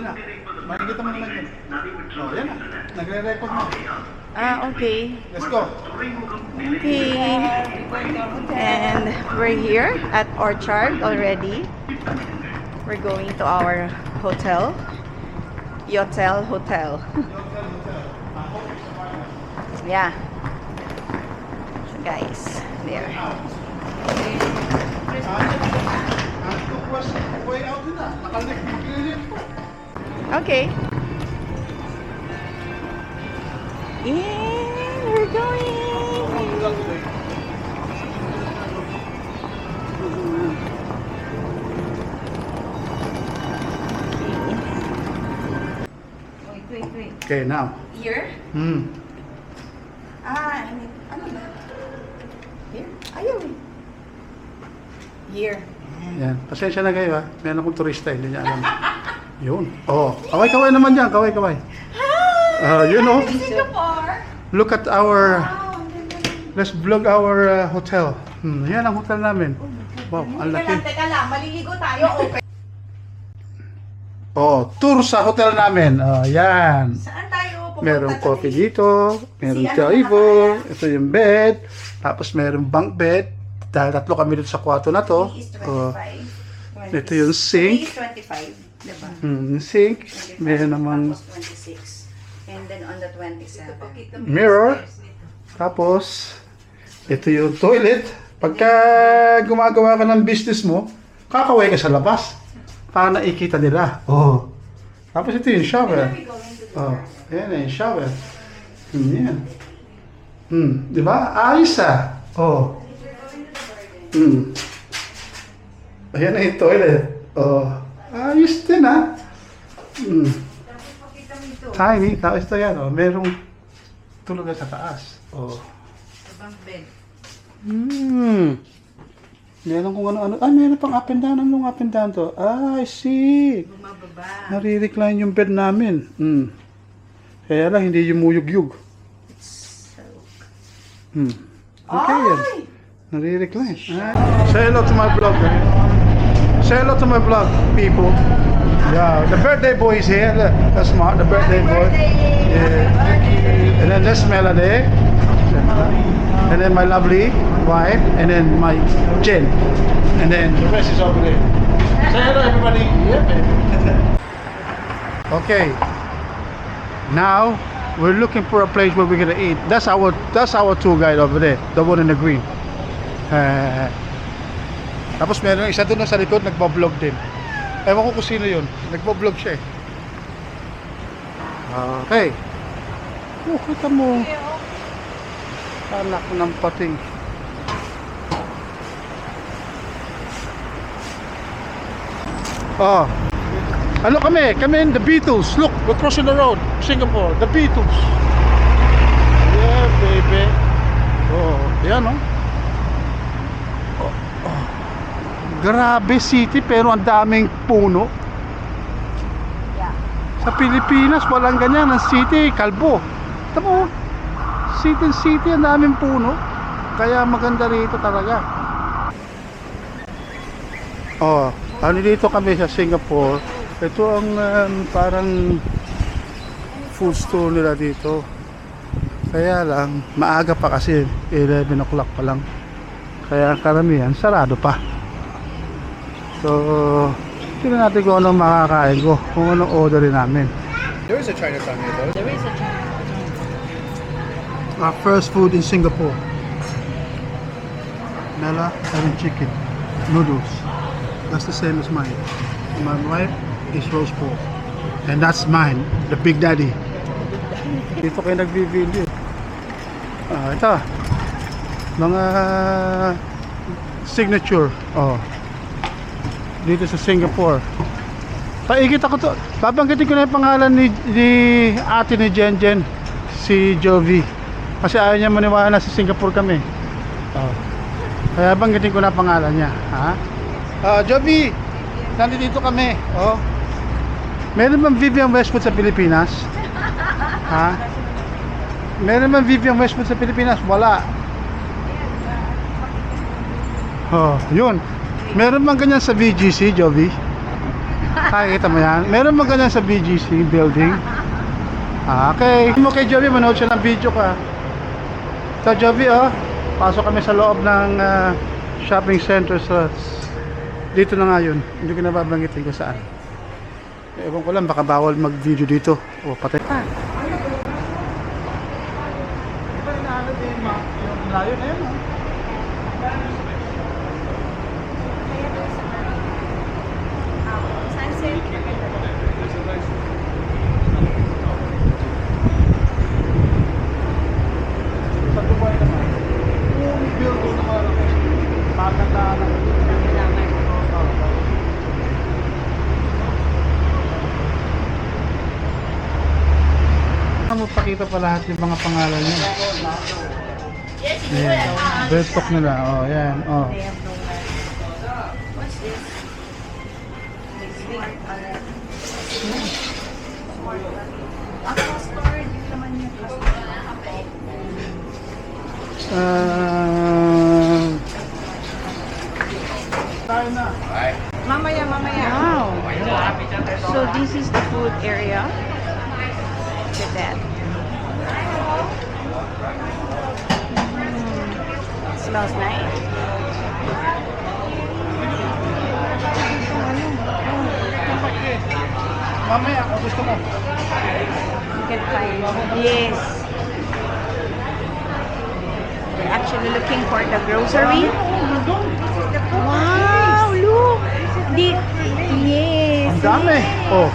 na. Makikita mo naman yun. Oh, yan na. Nagre-record na. Okay. Let's go. Okay. And we're here at Orchard already. We're going to our hotel. Yotel Hotel. Yeah. So guys, there. Okay. Yeah, we're going. Wait. Okay, now. Here? I mean, ano ba? Here? Ayaw eh. Here. Yan. Pasensya na kayo ha. Meron akong turista, hindi niya alam. Yun. Oh, kaway-kaway naman dyan. Kaway-kaway. You know. Singapore? Look at our... Wow, ang ganda ng- Let's vlog our hotel. Yan ang hotel namin. Wow, ang laki. Teka lang, maliligo tayo. Open. Oh, tour sa hotel namin. Oh, yan. Saan tayo pupunta? Merong today? coffee dito. Merong Si ano table. Ito yung bed. Tapos merong bunk bed. Dahil tatlo kami dito sa kwarto na to. Today is 25. Oh, ito yung sink. Today is 25, diba? Sink. 25, Meron namang tapos 26. And then on the 27. mirror. Tapos, ito yung toilet. Pagka gumagawa ka ng business mo, kakaway ka sa labas. Para nakikita nila. Oh. Tapos ito yung shower. Oh, ayan na yung shower. Yan. Di ba? Ayos ah. Oh. Ayan na yung toilet. Oh. Ayos din ah. Tiny. Tapos ito yan. Oh. Merong tulugan sa taas. Oh. Bunk bed. Meron kung ano-ano. Ah, meron pang up and down. Anong up and down to? Ah, I see. Bumababa. Nare-recline yung bed namin. Kaya lang, hindi yung muyug-yug. Okay yan. Nare-recline. Say hello to my vlog. Say hello to my vlog, people. Yeah, the birthday boy is here. That's Mark, the birthday boy. Yeah. And then that's Melody. And then my lovely wife. And then my Jen. And then the rest is over there. Say hello, everybody. Yeah, baby. Okay. Now we're looking for a place where we're gonna eat. That's our tour guide over there, the one in the green. Tapos meron isa doon sa likod nagbo-vlog din. Ewan ko kung sino yun. Nagbo-vlog siya eh. Okay. Oh, kita mo. Anak ng pating. Oh. Ano kami? Kami in the Beatles. Look, we're crossing the road. Singapore. The Beatles. Yeah, baby. Oh, yan oh. Grabe city pero ang daming puno. Yeah. Sa Pilipinas walang ganyan. Ang city, kalbo. Tama mo, city ang daming puno. Kaya maganda rito talaga. Oh, ano dito kami sa Singapore. Ito ang parang food store nila dito. Kaya lang, maaga pa kasi 11 o'clock pa lang. Kaya karamihan, sarado pa. So, tingnan natin kung anong makakain ko, kung anong orderin namin. There is a Chinatown here though. There is a Chinatown. Our first food in Singapore. Nella having chicken, noodles. That's the same as mine. My wife is roast pork. And that's mine, the Big Daddy. Dito kayo nagbi-video. Ito. Mga signature. Oh. Dito sa Singapore. Paikit ako to. Babanggitin ko na yung pangalan ni ate ni Jen, si Jovi. Kasi ayaw niya maniwala na sa Singapore kami. Oh. Kaya banggitin ko na pangalan niya. Ha? Jovi, nandito kami. Oh. Meron bang Vivian Westwood sa Pilipinas? Ha? Meron bang Vivian Westwood sa Pilipinas? Wala. Oh, yun. Meron bang ganyan sa VGC, Jovi? Nakikita mo yan? Meron ba ganyan sa BGC building? Okay. Mo kay Joby, manood siya ng video ka. So Joby, oh, pasok kami sa loob ng shopping center. So, dito na nga yun. Hindi ko nababanggitin kung saan. Ewan ko lang, baka bawal mag-video dito. O, patay pa. Di ba hinahanap yung layo na yun, oh? Sa Dubai naman, yung building na malaki, magandaan ang magpakita pa lahat yung mga pangalan niya. Ayan. Bed talk nila. Oh, yan. Oh. What's this? Storage naman yung Tayo na. Mamaya. Wow. So this is the food area. Look at that. Smells nice. Mamaya, kung gusto mo. You can find. Yes. We're actually looking for the grocery. Wow, look. Yes. Ang dami. Oh.